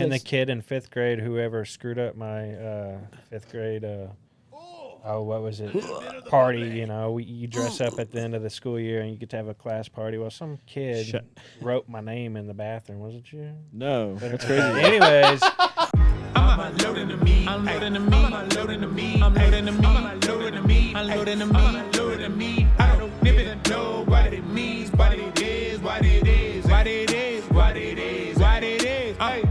And the kid in 5th grade, whoever screwed up my 5th grade, what was it? Party, you know, you dress up at the end of the school year and you get to have a class party. Well, some kid wrote my name in the bathroom. Was it you? No, that's crazy. Anyways. I'm unloading the meat. I'm loading the meat. I'm unloading the meat. I'm loading the meat. I'm unloading the meat. I'm loading the meat. I'm unloading the meat. I don't even know what it means, what it is, what it is, what it is, what it is, what it is. Hey,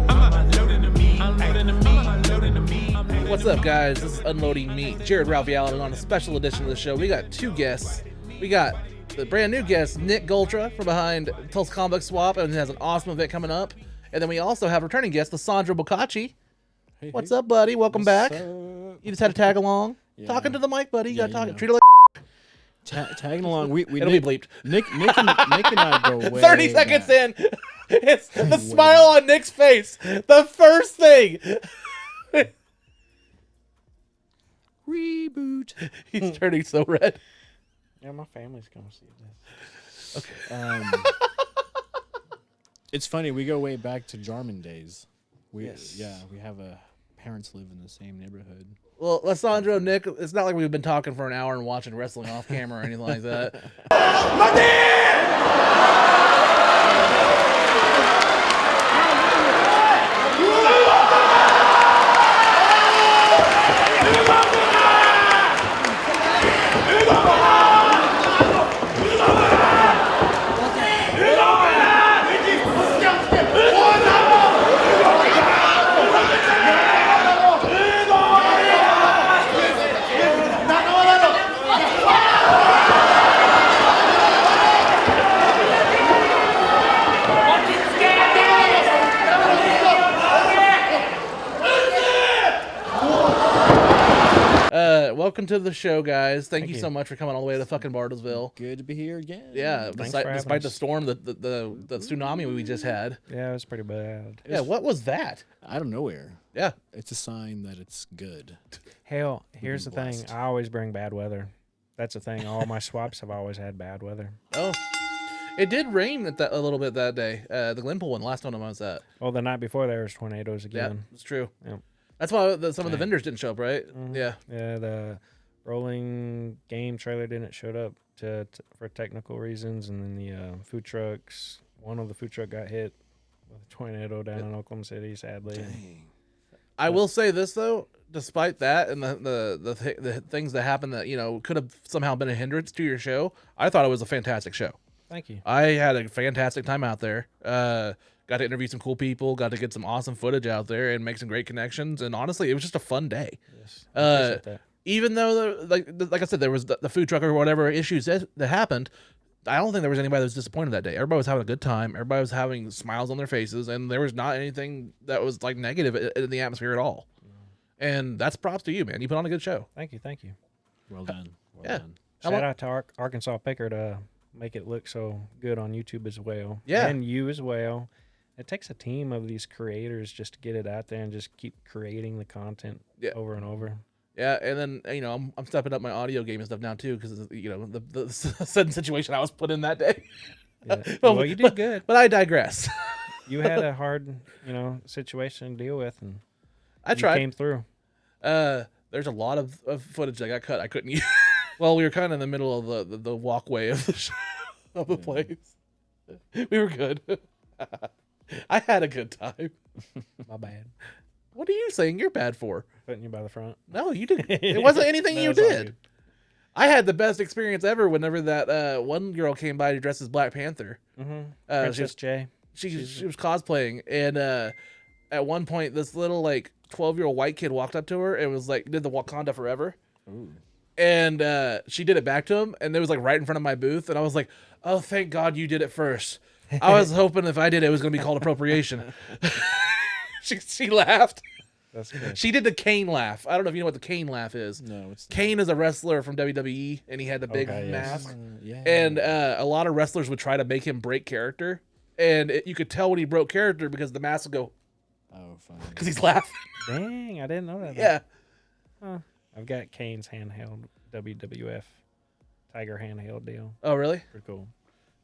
I'm unloading the meat. I'm loading the meat. I'm unloading the meat. What's up, guys? This is Unloading Meat. Jared Ralphie Allen on a special edition of the show. We got two guests. We got the brand new guest, Nick Goltra, from behind Tulsa Comic Swap, and has an awesome event coming up. And then we also have returning guest, Lisandro Boccacci. Hey, what's up, buddy? Welcome back. You just had to tag along. Yeah. Talking to the mic, buddy. You gotta talk. Treat it like tagging along. It'll be bleeped. Nick and I go way 30 seconds in. It's the smile on Nick's face. The first thing. Reboot. He's turning so red. Yeah, my family's gonna see this. Okay. It's funny. We go way back to Jarman days. Yes. Yeah, we have parents live in the same neighborhood. Well, Lisandro, Nick, it's not like we've been talking for an hour and watching wrestling off camera or anything like that. Welcome to the show, guys. Thank you so much for coming all the way to fucking Bartlesville. Good to be here again. Yeah, despite the storm, the tsunami we just had. Yeah, it was pretty bad. Yeah, what was that? Out of nowhere. Yeah. It's a sign that it's good. Hell, here's the thing. I always bring bad weather. That's the thing. All my swaps have always had bad weather. Oh. It did rain a little bit that day. The Glenpool one, last time I was at. Well, the night before there was tornadoes again. Yeah, it's true. Yeah. That's why some of the vendors didn't show up, right? Mm-hmm. Yeah. Yeah, the rolling game trailer didn't show up for technical reasons, and then the food trucks. One of the food truck got hit with a tornado down in Oklahoma City, sadly. Dang. I will say this though, despite that and the things that happened that could have somehow been a hindrance to your show, I thought it was a fantastic show. Thank you. I had a fantastic time out there. Got to interview some cool people. Got to get some awesome footage out there and make some great connections. And honestly, it was just a fun day. Yes, I appreciate that. Even though, like I said, there was the food truck or whatever issues that happened, I don't think there was anybody that was disappointed that day. Everybody was having a good time. Everybody was having smiles on their faces, and there was not anything that was like negative in the atmosphere at all. And that's props to you, man. You put on a good show. Thank you. Thank you. Well done. Well done. Shout out to Arkansas Picker to make it look so good on YouTube as well. Yeah. And you as well. It takes a team of these creators just to get it out there and just keep creating the content over and over. Yeah, and then I'm stepping up my audio game and stuff now too because the sudden situation I was put in that day. Yeah. Well, you did good, but I digress. You had a hard situation to deal with, and I tried. You came through. There's a lot of footage that got cut. I couldn't use. Well, we were kind of in the middle of the walkway of the of the place. We were good. I had a good time. My bad. What are you saying you're bad for? Putting you by the front. No, you didn't. It wasn't anything you did. I had the best experience ever whenever that one girl came by to dress as Black Panther. Mm-hmm. Princess J. She was cosplaying, and at one point, this little 12-year-old white kid walked up to her and was like, did the Wakanda Forever. Ooh. And she did it back to him, and it was right in front of my booth, and I was like, oh, thank God you did it first. I was hoping if I did it was going to be called appropriation. She laughed. That's good. She did the Kane laugh. I don't know if you know what the Kane laugh is. No, it's not. Kane is a wrestler from WWE, and he had the big mask. Yeah. And a lot of wrestlers would try to make him break character, and you could tell when he broke character because the mask would go, oh, fine. Because he's laughing. Dang, I didn't know that. Yeah. Huh. I've got Kane's handheld WWF Tiger handheld deal. Oh, really? Pretty cool.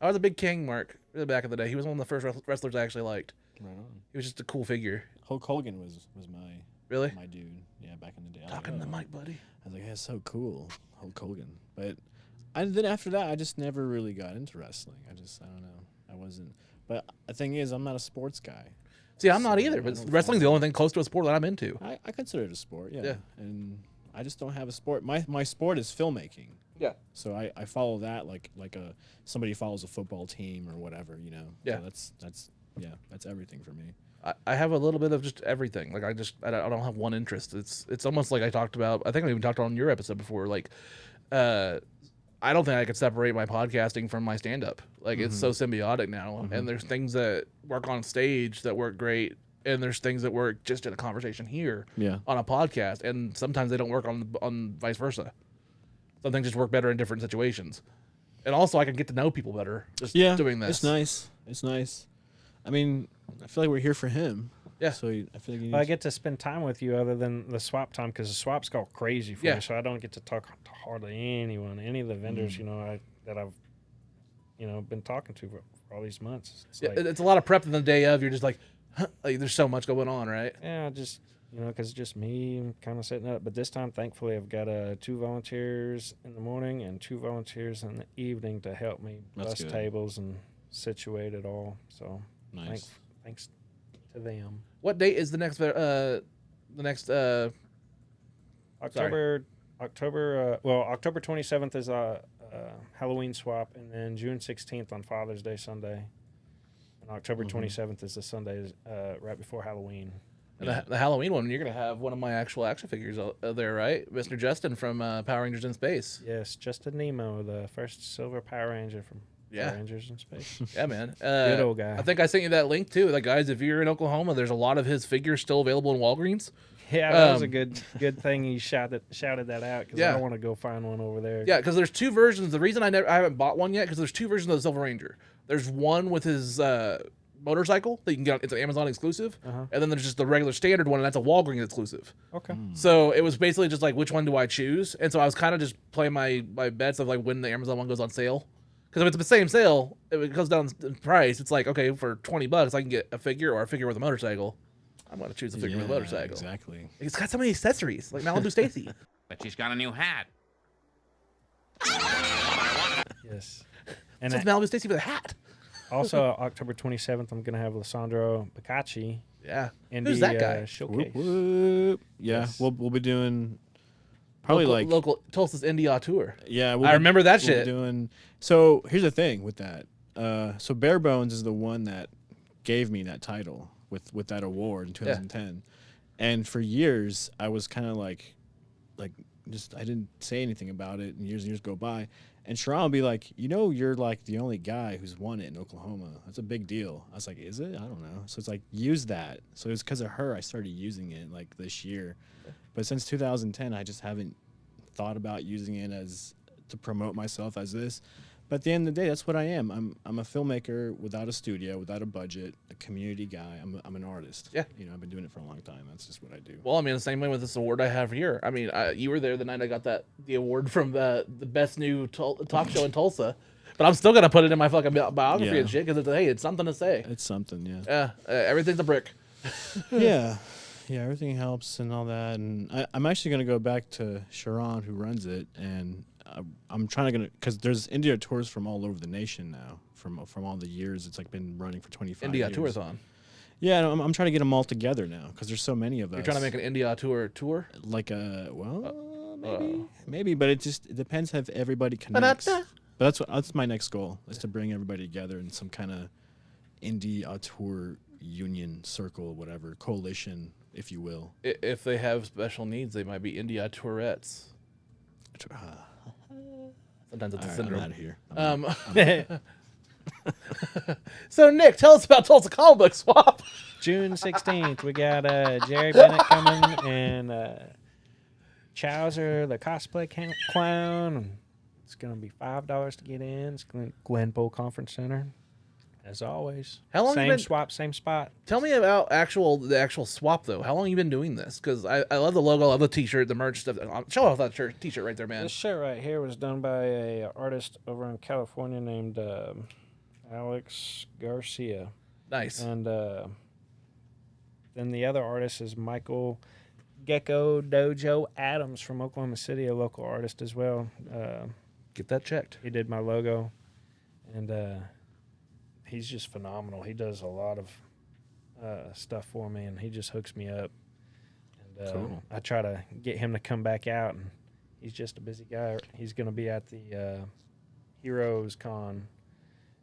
I was a big King Mark back in the day. He was one of the first wrestlers I actually liked. Right on. He was just a cool figure. Hulk Hogan was my Really? my dude. Yeah, back in the day. I was Talking like, to the oh. mic, buddy. I was like, that's so cool, Hulk Hogan. But then after that, I just never really got into wrestling. I don't know. I wasn't. But the thing is, I'm not a sports guy. See, I'm not So either, I but don't wrestling's the follow- only thing close to a sport that I'm into. I consider it a sport, yeah. Yeah. And I just don't have a sport. My sport is filmmaking. Yeah. So I follow that like somebody follows a football team or whatever, you know. Yeah. So that's everything for me. I have a little bit of just everything. Like I don't have one interest. It's almost like I talked about. I think I even talked on your episode before. Like, I don't think I could separate my podcasting from my stand up. Like it's so symbiotic now. And there's things that work on stage that work great, and there's things that work just in a conversation here on a podcast. And sometimes they don't work on vice versa. Some things just work better in different situations. And also I can get to know people better just doing this. It's nice. It's nice. I mean, I feel like we're here for him. Yeah. So I feel like you Well, I get to spend time with you other than the swap time because the swaps go crazy for me. So I don't get to talk to hardly anyone, any of the vendors, that I've, been talking to for all these months. It's like, it's a lot of prep in the day of. You're just like there's so much going on, right? yeah, just, because it's just me kind of setting up. But this time, thankfully, I've got 2 volunteers in the morning and 2 volunteers in the evening to help me bust tables and situate it all. So nice. Thanks to them. What date is the next October 27th is Halloween swap, and then June 16th on Father's Day Sunday, and October 27th is the Sunday right before Halloween. And the Halloween one, you're gonna have one of my actual action figures there, right? Mr. Justin from Power Rangers in Space. Yes, Justin Nimmo, the first silver Power Ranger from Power Rangers in Space. Yeah, man. Good old guy. I think I sent you that link too. Like, guys, if you're in Oklahoma, there's a lot of his figures still available in Walgreens. Yeah, that was a good thing you shouted that out because I want to go find one over there. Yeah, because there's 2 versions. The reason I haven't bought one yet because there's 2 versions of the Silver Ranger. There's one with his motorcycle that you can get. It's an Amazon exclusive, and then there's just the regular standard one, and that's a Walgreens exclusive. Okay. So it was basically just like, which one do I choose? And so I was kind of just playing my bets of like when the Amazon one goes on sale. Because if it's the same sale, if it goes down in price, it's like, okay, for $20 I can get a figure or a figure with a motorcycle. I'm going to choose a figure with a motorcycle. Exactly. It's got so many accessories, like Malibu Stacy. But she's got a new hat. Yes. And So it's Malibu Stacy with a hat. also October 27th, I'm going to have Lisandro Boccacci. Yeah. Indie, Who's that guy? Showcase. Whoop. Yeah, Yes. we'll be doing probably local Tulsa's Indie Auteur. Yeah, I remember that we'll be shit. doing. So here's the thing with that. So Bare Bones is the one that gave me that title with that award in 2010, and for years I was kind of like just I didn't say anything about it, and years go by, and Sharon will be like, you're like the only guy who's won it in Oklahoma. That's a big deal. I was like, is it? I don't know. So it's like, use that. So it was because of her I started using it like this year, but since 2010 I just haven't thought about using it as to promote myself as this. But at the end of the day, that's what I am. I'm a filmmaker without a studio, without a budget, a community guy. I'm an artist. Yeah. I've been doing it for a long time. That's just what I do. Well, I mean, the same way with this award I have here. I mean, you were there the night I got the award from the best new talk show in Tulsa. But I'm still going to put it in my fucking biography and shit because it's something to say. It's something, yeah. Yeah, everything's a brick. Yeah, everything helps and all that. And I'm actually going to go back to Sharon, who runs it, and I'm trying to because there's Indie Auteurs from all over the nation now, from all the years it's like been running for 25 Indie years. Auteur-thon. Yeah, and I'm trying to get them all together now because there's so many of us. You're trying to make an Indie Auteur tour? Like maybe, but it depends if everybody connects. But that's my next goal is to bring everybody together in some kind of Indie Auteur union circle, whatever coalition, if you will. If they have special needs, they might be Indie Auteurettes. Sometimes it's a syndrome. I'm out of here. So Nick, tell us about Tulsa Comic Book Swap. June 16th, we got Jerry Bennett coming and Chowser, the cosplay clown. It's going to be $5 to get in. It's Glenpool Conference Center, as always. How long same you been- swap, same spot. Tell me about the actual swap though. How long have you been doing this? Because I love the logo, I love the T-shirt, the merch stuff. Show off that T-shirt right there, man. This shirt right here was done by a artist over in California named Alex Garcia. Nice. And then the other artist is Michael Gecko Dojo Adams from Oklahoma City, a local artist as well. Get that checked. He did my logo, and he's just phenomenal. He does a lot of stuff for me, and he just hooks me up. And Cool. I try to get him to come back out, and he's just a busy guy. He's going to be at the Heroes Con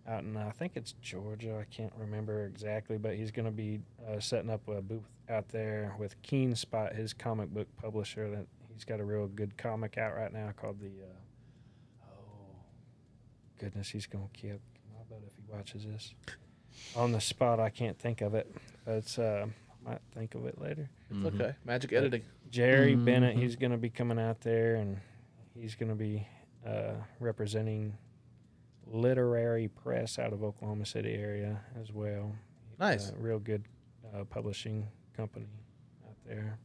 out in, I think it's Georgia. I can't remember exactly, but he's going to be setting up a booth out there with Keen Spot, his comic book publisher. That he's got a real good comic out right now called the. Goodness, he's going to kill. I bet if he watches this. On the spot, I can't think of it. But I might think of it later. It's okay. Magic editing. Jerry Bennett, he's going to be coming out there, and he's going to be representing Literary Press out of Oklahoma City area as well. Nice. Real good publishing company out there.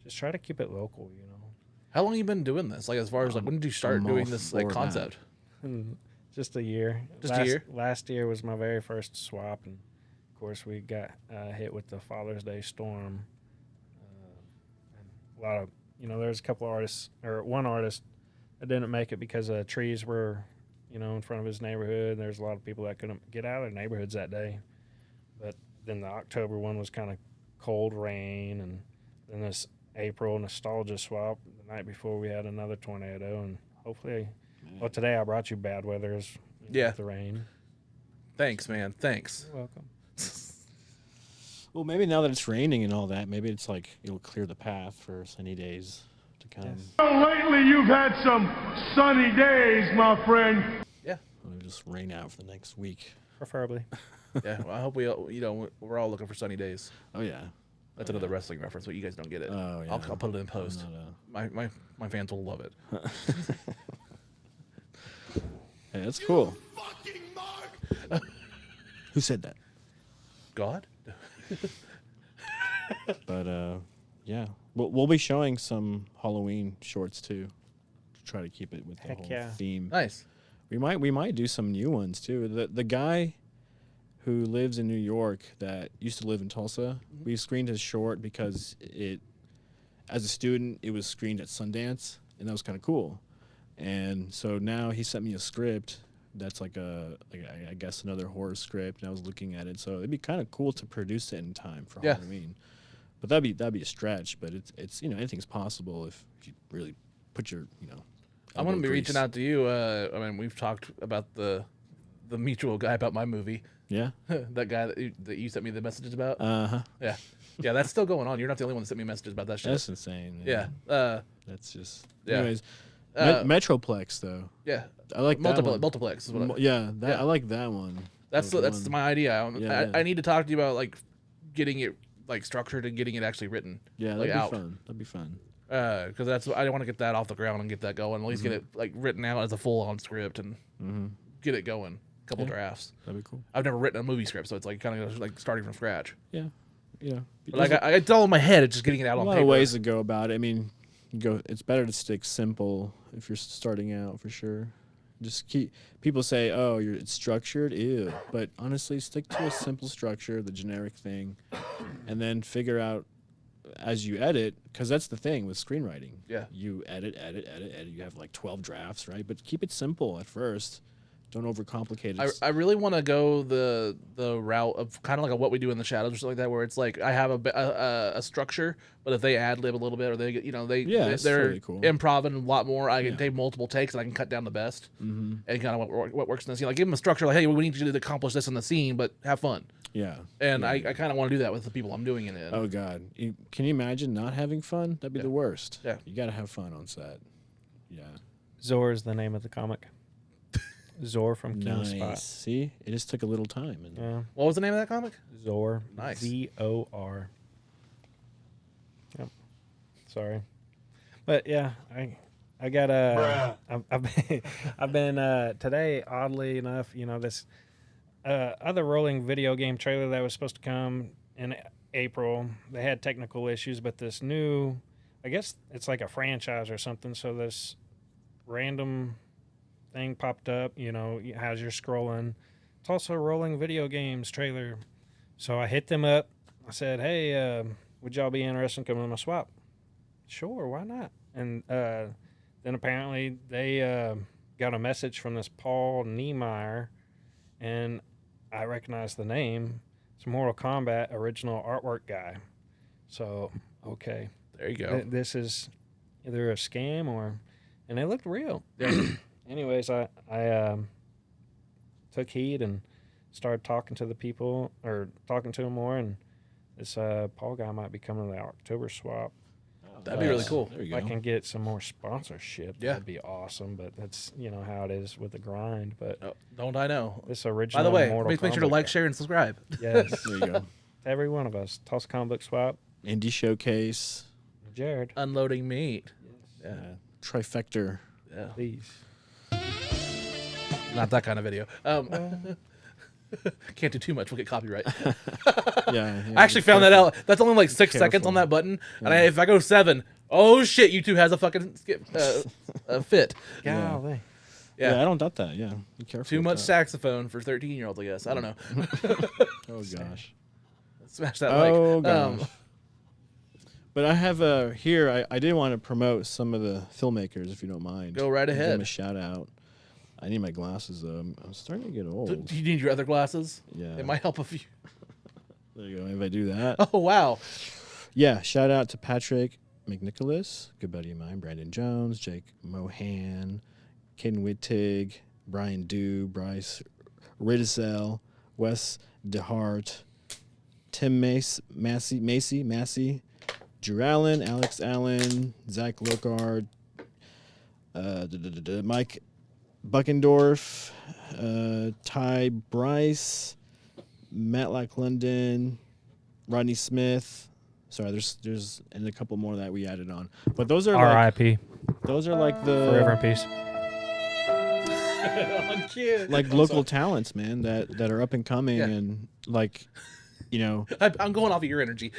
Just try to keep it local, you know. How long have you been doing this? Like, as far as like, when did you start I'm doing all this like for concept? Just a year. Just a year? Last year was my very first swap, and of course we got hit with the Father's Day storm. And a lot of, there's a couple artists, or one artist that didn't make it because trees were, in front of his neighborhood. There's a lot of people that couldn't get out of their neighborhoods that day. But then the October one was kind of cold rain, and then this April nostalgia swap the night before we had another tornado, and hopefully. Well, today I brought you bad weather with the rain. Thanks, man. Thanks. You're welcome. Well, maybe now that it's raining and all that, maybe it's like it'll clear the path for sunny days to come. Yes. Lately, you've had some sunny days, my friend. Yeah. It'll just rain out for the next week. Preferably. Yeah. Well, I hope we're all looking for sunny days. Oh yeah. That's another wrestling reference, but you guys don't get it. Oh yeah. I'll put it in post. My fans will love it. Hey, that's cool. Who said that? God? But yeah, we'll be showing some Halloween shorts too, to try to keep it with the Heck whole yeah. theme. Nice. We might do some new ones too. The guy who lives in New York that used to live in Tulsa, we screened his short because as a student, it was screened at Sundance, and that was kind of cool. And so now he sent me a script that's like I guess another horror script, and I was looking at it. So it'd be kind of cool to produce it in time for Halloween. But that'd be a stretch. But it's anything's possible if you really put your I'm gonna be elbow reaching grease. out to you. I mean, we've talked about the mutual guy about my movie. Yeah. That guy that you sent me the messages about. Uh-huh. Yeah, that's still going on. You're not the only one that sent me messages about that shit. That's insane. Yeah. That's just. Yeah. Anyways, Metroplex though. Yeah. I like that one. Multiplex is what I like that one. that's That was that's one. my idea. Yeah. I need to talk to you about like getting it like structured and getting it actually written. Yeah, like, that'd be out. fun. That'd be fun. Because that's I want to get that off the ground and get that going. At least get it like written out as a full-on script and get it going. A couple drafts. That'd be cool. I've never written a movie script, so it's like kind of like starting from scratch. Yeah. But like it's all in my head. It's just getting it out a on lot paper. of ways to go about it. I mean, it's better to stick simple if you're starting out for sure. Just keep people say, "Oh, it's structured." Ew. But honestly, stick to a simple structure, the generic thing, and then figure out as you edit, because that's the thing with screenwriting. Yeah. You edit. You have like 12 drafts, right? But keep it simple at first. Don't overcomplicate it. I really want to go the route of kind of like what we do in the shadows or something like that, where it's like I have a structure, but if they ad lib a little bit or they're that's they're totally cool. improvising a lot more, I can take multiple takes and I can cut down the best and kind of what works in the scene. Like give them a structure, like hey, we need you to accomplish this in the scene, but have fun. Yeah. And I kind of want to do that with the people I'm doing it in. Oh God, can you imagine not having fun? That'd be the worst. Yeah. You gotta have fun on set. Yeah. Zor is the name of the comic. Zor from King Nice. Spot. See, it just took a little time. And Yeah. What was the name of that comic? Zor. Nice. ZOR. Yep. Sorry. But yeah, I got I've been today, oddly enough, this other rolling video game trailer that was supposed to come in April. They had technical issues, but this new, I guess it's like a franchise or something. So this random thing popped up, as you're scrolling Tulsa rolling video games trailer. So I hit them up. I said, hey, would y'all be interested in coming to my swap? Sure, why not? And then apparently they got a message from this Paul Niemeyer, and I recognized the name. It's Mortal Kombat original artwork guy. So, okay. There you go. This is either a scam or... And they looked real. Yeah. Anyways, I took heed and started talking to the people, or talking to them more, and this Paul guy might be coming to the October swap. That'd be really cool. There you If go. I can get some more sponsorship, Yeah. that'd be awesome. But that's how it is with the grind. But Oh, don't I know? this original By the way, Mortal make sure to Kombat like, guy. share, and subscribe. Yes, There you go. every one of us. Tulsa Comic Book Swap, Indie Showcase. Jared, Unloading Meat. Yeah. Trifecta. Yeah. please. Not that kind of video. Can't do too much. We'll get copyright. Yeah. I actually found that out. That's only like 6 seconds on that button. And if I go 7, oh shit, YouTube has a fucking fit. Golly. Yeah, I don't doubt that. Yeah, be careful. Too with much that. saxophone for 13-year-olds, I guess. I don't know. Oh gosh. Smash that Oh like. gosh. But I have here. I did want to promote some of the filmmakers, if you don't mind. Go right Give them ahead. a shout out. I need my glasses though. I'm starting to get old. Do you need your other glasses? Yeah. It might help if you. There you go. If I do that. Oh wow. Yeah. Shout out to Patrick McNicholas, good buddy of mine, Brandon Jones, Jake Mohan, Caden Wittig, Brian Dew, Bryce Ridisell, Wes DeHart, Tim Massey, Drew Allen, Alex Allen, Zach Locard, Mike Buckendorf, Ty Bryce, Matlock London, Rodney Smith. Sorry, there's and a couple more that we added on. But those are like, R.I.P. those are like the Forever in peace. like local talents, man, that are up and coming. Yeah. And like, I'm going off of your energy.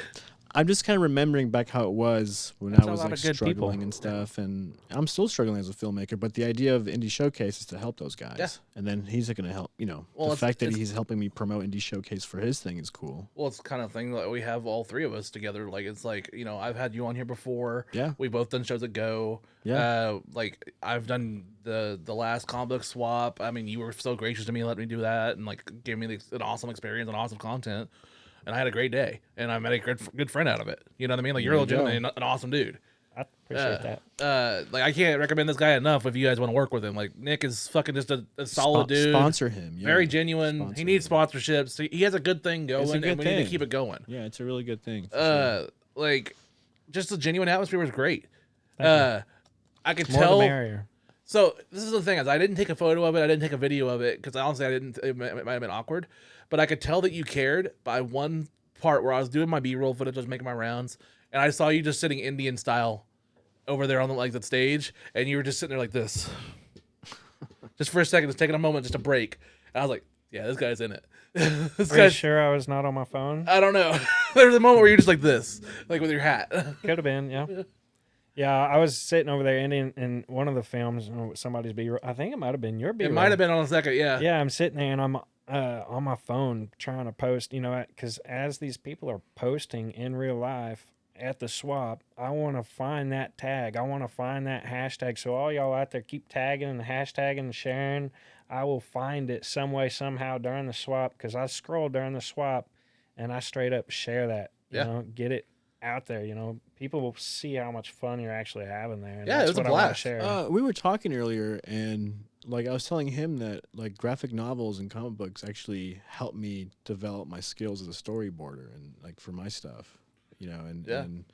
I'm just kind of remembering back how it was when That's I a was lot like of good struggling people. and stuff, and I'm still struggling as a filmmaker. But the idea of Indie Showcase is to help those guys, Yeah. and then he's going to help. Well, the it's- fact that it's- he's helping me promote Indie Showcase for his thing is cool. Well, it's the kind of thing that we have all three of us together. Like it's like I've had you on here before. Yeah. We both done shows at Go. Yeah. Like I've done the last comic book swap. I mean, you were so gracious to me, and let me do that, and like gave me an awesome experience and awesome content. And I had a great day, and I met a good friend out of it. You know what I mean? Like you're There you go. legitimately an awesome dude. I appreciate that. Like I can't recommend this guy enough if you guys want to work with him. Like Nick is fucking just a solid dude. Sponsor him. Yeah. Very genuine. Sponsor he needs him. sponsorships. He has a good thing going, It's a good and we need to thing. keep it going. Yeah, it's a really good thing. for sure. Like just the genuine atmosphere was great. Thank I could More tell. the merrier. So this is the thing: is I didn't take a photo of it. I didn't take a video of it because honestly, I didn't. It might have been awkward, but I could tell that you cared by one part where I was doing my B-roll footage, I was making my rounds, and I saw you just sitting Indian style over there on the stage, and you were just sitting there like this, just for a second, just taking a moment, just a break. And I was like, "Yeah, this guy's in it." This Are you guy's. sure I was not on my phone? I don't know. There was a moment where you're just like this, like with your hat. Could have been, yeah. Yeah, I was sitting over there in one of the films, somebody's B-roll. I think it might have been your B-roll. It might have been on a second, yeah. Yeah, I'm sitting there and I'm on my phone trying to post, because as these people are posting in real life at the swap, I want to find that tag. I want to find that hashtag. So all y'all out there keep tagging and hashtagging and sharing. I will find it some way, somehow during the swap, because I scroll during the swap and I straight up share that, get it out there. People will see how much fun you're actually having there. And Yeah, it that's was a what I wanna blast. share. We were talking earlier, and like I was telling him that like graphic novels and comic books actually helped me develop my skills as a storyboarder and like for my stuff, and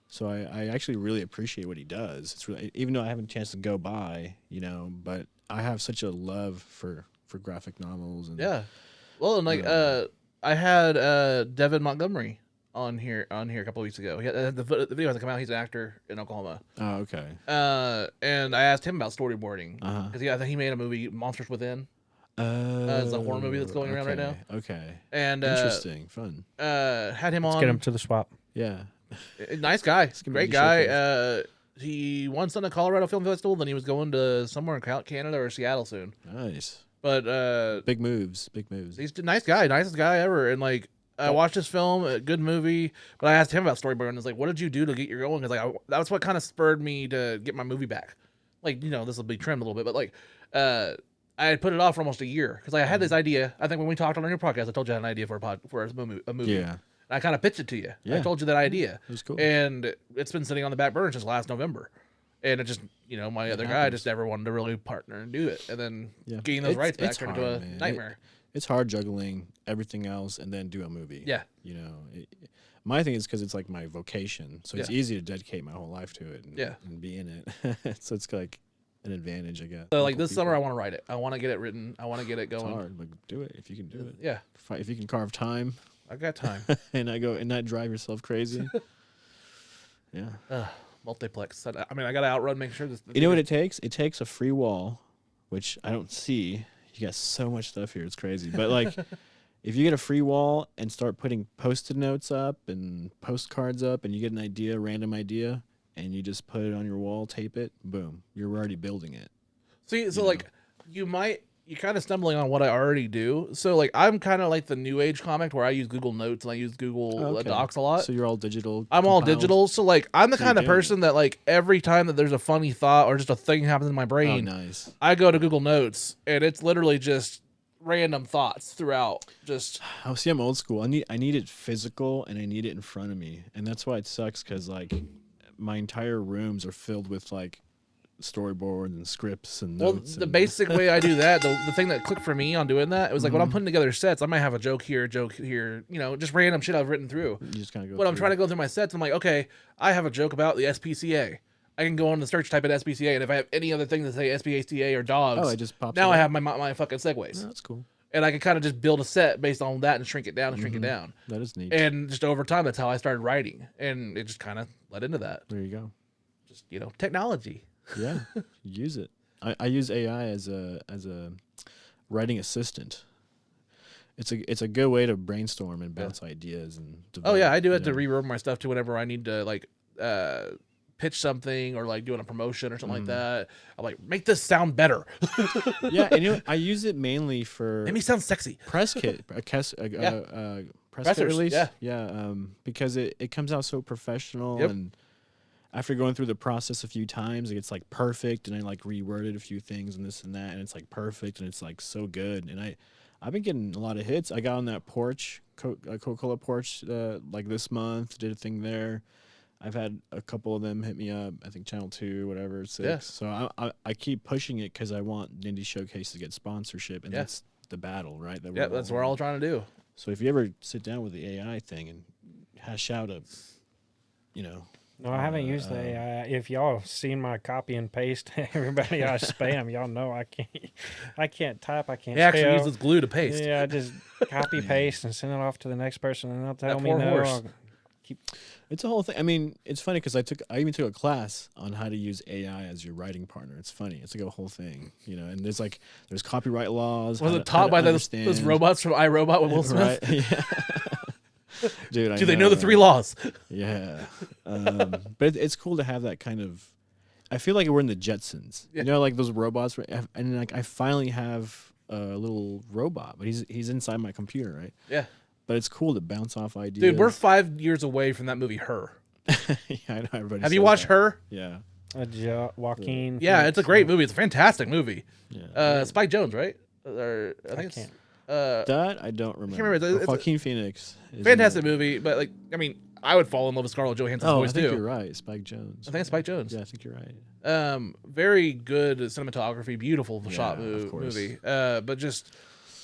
so I actually really appreciate what he does. It's really, even though I haven't a chance to go by, but I have such a love for graphic novels and Yeah. Well, and like I had Devin Montgomery on here a couple of weeks ago. He had, the video hasn't come out. He's an actor in Oklahoma. Oh, okay. And I asked him about storyboarding Uh-huh. because I think he made a movie, Monsters Within. It's a horror movie that's going around right now. Okay. And Interesting. Fun. had him Let's on. get him to the swap. Yeah. Nice guy, give him great a guy. He once done a Colorado Film Festival. Then he was going to somewhere in Canada or Seattle soon. Nice. But Big moves. he's a nice guy, nicest guy ever. And like, I watched his film, a good movie. But I asked him about storyboarding. And I was like, "What did you do to get your going?" Because like, that's what kind of spurred me to get my movie back. Like, this will be trimmed a little bit, but like, I had put it off for almost a year because I had this idea. I think when we talked on your podcast, I told you I had an idea for a movie. Yeah. And I kind of pitched it to you. Yeah. I told you that idea. It was cool. And it's been sitting on the back burner since last November. And it just, my other guy just never wanted to really partner and do it. And then getting those rights back turned into a nightmare. It's hard juggling everything else and then do a movie. Yeah. My thing is because it's like my vocation. So it's easy to dedicate my whole life to it and be in it. So it's like an advantage, I guess. So like this summer, I want to write it. I want to get it written. I want to get it going. It's hard, but do it if you can do it. Yeah. If you can carve time. I got time. and not drive yourself crazy. Yeah. Multiplex. I got to outrun, make sure this. You know what it takes? It takes a free wall, which I don't see. You got so much stuff here. It's crazy. But like, if you get a free wall and start putting Post-it notes up and postcards up and you get an idea, random idea, and you just put it on your wall, tape it, boom, you're already building it. See, so like, you're kind of stumbling on what I already do. So like, I'm kind of like the new age comic where I use Google Notes and I use Google Docs a lot. So you're all digital. I'm all digital. So like, I'm the kind of person that like every time that there's a funny thought or just a thing happens in my brain, nice. I go to Google Notes and it's literally just random thoughts throughout. Just see, I'm old school. I need it physical and I need it in front of me, and that's why it sucks because like my entire rooms are filled with like storyboards and scripts and notes. The basic way I do that, the thing that clicked for me on doing that, it was like when I'm putting together sets, I might have a joke here, just random shit I've written through. You just kind of go. But I'm trying to go through my sets. I'm like, okay, I have a joke about the SPCA. I can go on the search, type in SPCA, and if I have any other thing to say SPCA or dogs, it just pops. Now up. I have my fucking segues. Oh, that's cool. And I can kind of just build a set based on that and shrink it down and shrink it down. That is neat. And just over time, that's how I started writing, and it just kind of led into that. There you go. Just technology. Yeah, use it. I use AI as a writing assistant. It's a good way to brainstorm and bounce ideas and develop, Oh yeah, I do it to reword my stuff too whenever I need to like pitch something or like doing a promotion or something like that. I'm like, make this sound better. Yeah, and I use it mainly for Make me sound sexy. press kit, press kit Pressers, release. yeah. Because it comes out so professional and after going through the process a few times, it gets like perfect, and I like reworded a few things and this and that, and it's like perfect, and it's like so good. And I've been getting a lot of hits. I got on that porch, Coca-Cola porch, like this month, did a thing there. I've had a couple of them hit me up. I think Channel 2, whatever, 6. Yeah. So I keep pushing it because I want Indie Showcase to get sponsorship, and that's the battle, right? That's what we're all trying to do. So if you ever sit down with the AI thing and hash out No, I haven't used the AI. If y'all have seen my copy and paste, everybody I spam, y'all know I can't type, I can't He actually spell. uses glue to paste. Yeah, I just copy paste and send it off to the next person, and they'll tell That me poor no. horse. I'll keep. It's a whole thing. I mean, it's funny because I even took a class on how to use AI as your writing partner. It's funny. It's like a whole thing, and there's copyright laws. Was it taught by those robots from iRobot with Will Smith? Right? Yeah. Dude, Do they know the 3 laws? Yeah. But it's cool to have that kind of. I feel like we're in the Jetsons. Yeah. Like those robots, and like I finally have a little robot, but he's inside my computer, right? Yeah. But it's cool to bounce off ideas. Dude, we're 5 years away from that movie, Her. Yeah, I know everybody. Have you watched Her? Yeah. Joaquin. Yeah, Phoenix. it's a great movie. It's a fantastic movie. Yeah. Spike Jones, right? Or I think can't. That I don't remember. remember. It's Joaquin Phoenix. Fantastic movie, but like, I mean, I would fall in love with Scarlett Johansson's Oh, I voice think too. you're right. Spike Jones. I think it's Spike Jones. Yeah, I think you're right. Very good cinematography, beautiful shot of course. movie. But just,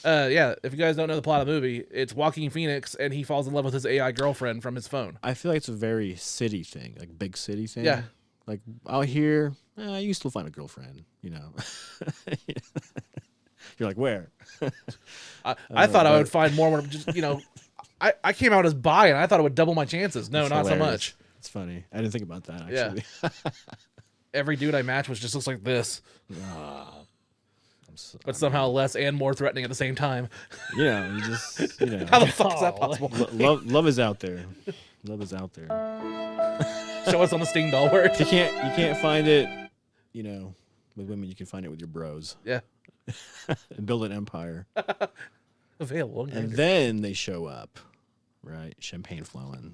if you guys don't know the plot of the movie, it's Joaquin Phoenix and he falls in love with his AI girlfriend from his phone. I feel like it's a very city thing, like big city thing. Yeah. Like out here, you can still find a girlfriend, You're like, where? I thought I would find more when just, I came out as bi and I thought it would double my chances. No, It's not so hilarious. much. It's funny. I didn't think about that Yeah. actually. Every dude I match just looks like this, but I'm somehow less and more threatening at the same time. you just How the fuck is that possible? love is out there. Love is out there. Show us on the Sting doll word. You can't find it, with women. You can find it with your bros. Yeah. and build an empire. Available. And then they show up, right? Champagne flowing.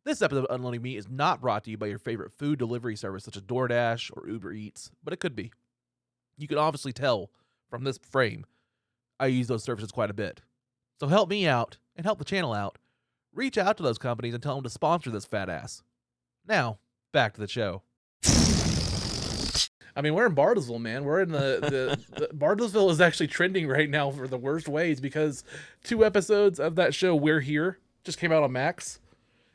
This episode of Unloading Meat is not brought to you by your favorite food delivery service such as DoorDash or Uber Eats, but it could be. You can obviously tell from this frame I use those services quite a bit. So help me out and help the channel out. Reach out to those companies and tell them to sponsor this fat ass. Now, back to the show. I mean, we're in Bartlesville, man. We're in the Bartlesville is actually trending right now for the worst ways because 2 episodes of that show, We're Here, just came out on Max.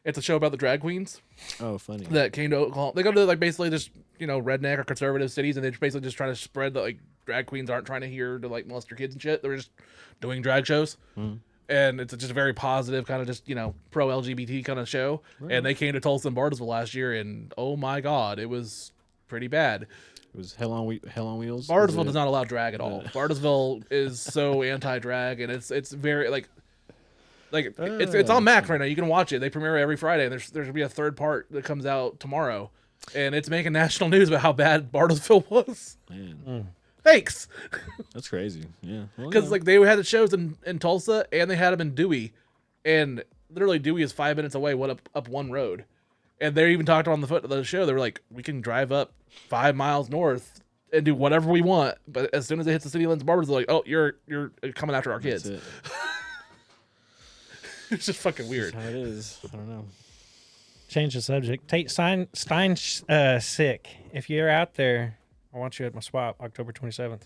It's a show about the drag queens. Oh, funny. That came to Oklahoma. They go to like basically just, you know, redneck or conservative cities, and they're basically just trying to spread that like drag queens aren't trying to hear to like molest your kids and shit. They're just doing drag shows. And it's just a very positive kind of just, you know, pro LGBT kind of show. Right. And they came to Tulsa and Bartlesville last year, and oh my God, it was pretty bad. It was hell on wheels. Bartlesville does not allow drag at all. Bartlesville is so anti-drag, and it's very like it's on Max right now. You can watch it. They premiere every Friday. And there's gonna be a 3rd part that comes out tomorrow, and it's making national news about how bad Bartlesville was. Man. Thanks. That's crazy. Yeah. Because like they had the shows in Tulsa and they had them in Dewey, and literally Dewey is 5 minutes away, up one road, and they even talked on the foot of the show. They were like, we can drive up 5 miles north and do whatever we want, but as soon as it hits the city limits, barbers are like, oh, you're coming after our kids. That's it. It's just fucking weird. That's how it is. I don't know. Change the subject. Tate Stein's sick. If you're out there, I want you at my swap, October 27th.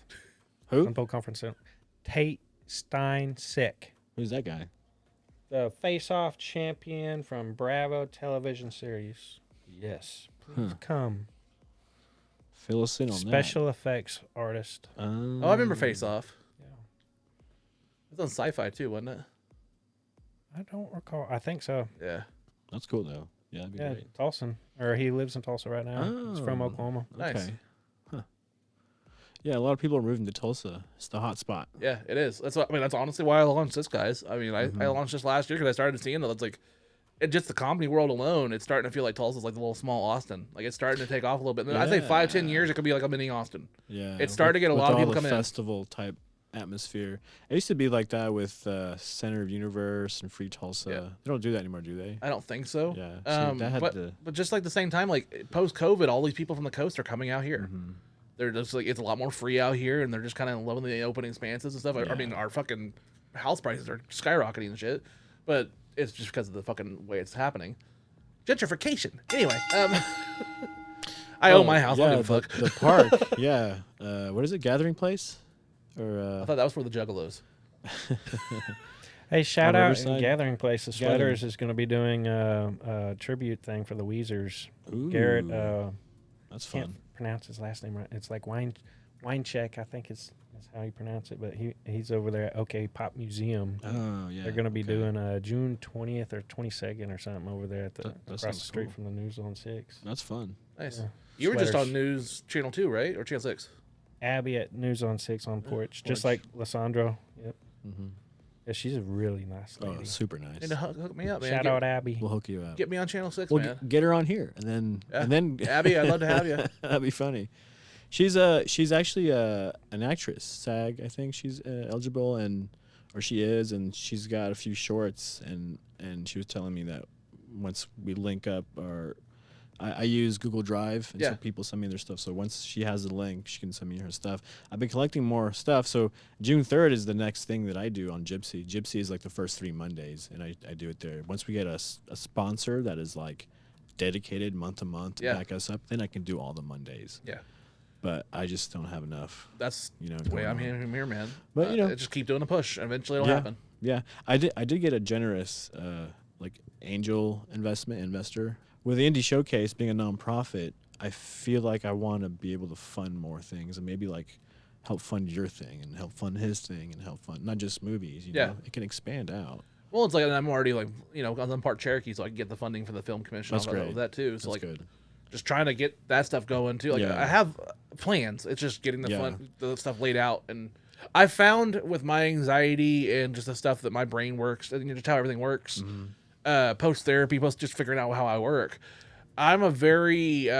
Who? Unfold Conference Center. Tate Stein sick. Who's that guy? The face-off champion from Bravo television series. Yes. Please come. Fill us in on Special effects artist. Oh, I remember Face Off. Yeah. It was on Sci-Fi too, wasn't it? I don't recall. I think so. Yeah. That's cool though. Yeah, that'd be great. Tulsa. Or he lives in Tulsa right now. He's from Oklahoma. Nice. Okay. Huh. Yeah, a lot of people are moving to Tulsa. It's the hot spot. Yeah, it is. That's honestly why I launched this, guys. I mean, I launched this last year because I started seeing that it's like, just the comedy world alone, it's starting to feel like Tulsa's like the little small Austin. Like it's starting to take off a little bit. And I'd say 5-10 years, it could be like a mini Austin. Yeah, it's starting to get a lot of people coming in. Festival type atmosphere. It used to be like that with Center of Universe and Free Tulsa. Yeah. They don't do that anymore, do they? I don't think so. Yeah. But just like the same time, like post COVID, all these people from the coast are coming out here. They're just like, it's a lot more free out here, and they're just kind of loving the open expanses and stuff. I mean, our fucking house prices are skyrocketing and shit, but it's just because of the fucking way it's happening. Gentrification. Anyway, I own my house. I don't give a fuck. The park. Yeah. What is it? Gathering Place? Or I thought that was for the Juggalos. Hey, shout out Riverside? in Gathering Place. The Sweaters is going to be doing a tribute thing for the Weezers. Garrett. That's can't fun. pronounce his last name right. It's like Winecheck, I think is how you pronounce it. But he's over there at OK Pop Museum. Oh yeah. They're going to be doing June 20th or 22nd or something over there at across the street cool. from the News on 6. That's fun. Nice. Yeah. You were just Sweaters. on News Channel 2, right? Or Channel 6? Abby at News on 6 on Porch, just like Lisandro. Yep. Yeah, she's a really nice lady. Oh, super nice. Need to hook me up, man. Shout out Abby. We'll hook you up. Get me on Channel 6, We'll man. get her on here, and then Abby, I'd love to have you. That'd be funny. She's actually an actress. SAG, I think she's eligible, or she is, and she's got a few shorts, and she was telling me that once we link up, I use Google Drive, and so people send me their stuff. So once she has the link, she can send me her stuff. I've been collecting more stuff. So June 3rd is the next thing that I do on Gypsy. Gypsy is like the first 3 Mondays, and I do it there. Once we get a sponsor that is like dedicated month to month to back us up, then I can do all the Mondays. Yeah. But I just don't have enough. That's the way I'm here, man. But just keep doing the push. Eventually it'll happen. Yeah. I did get a generous like angel investor. With the Indie Showcase being a nonprofit, I feel like I want to be able to fund more things and maybe like help fund your thing and help fund his thing and help fund not just movies. You know, it can expand out. Well, it's like I'm already like I'm part Cherokee, so I can get the funding for the film commission. That's great. With that too. So That's like, good. just trying to get that stuff going too. Like I have plans. It's just getting the stuff laid out. And I found with my anxiety and just the stuff that my brain works and just how everything works. Post therapy, just figuring out how I work. I'm a very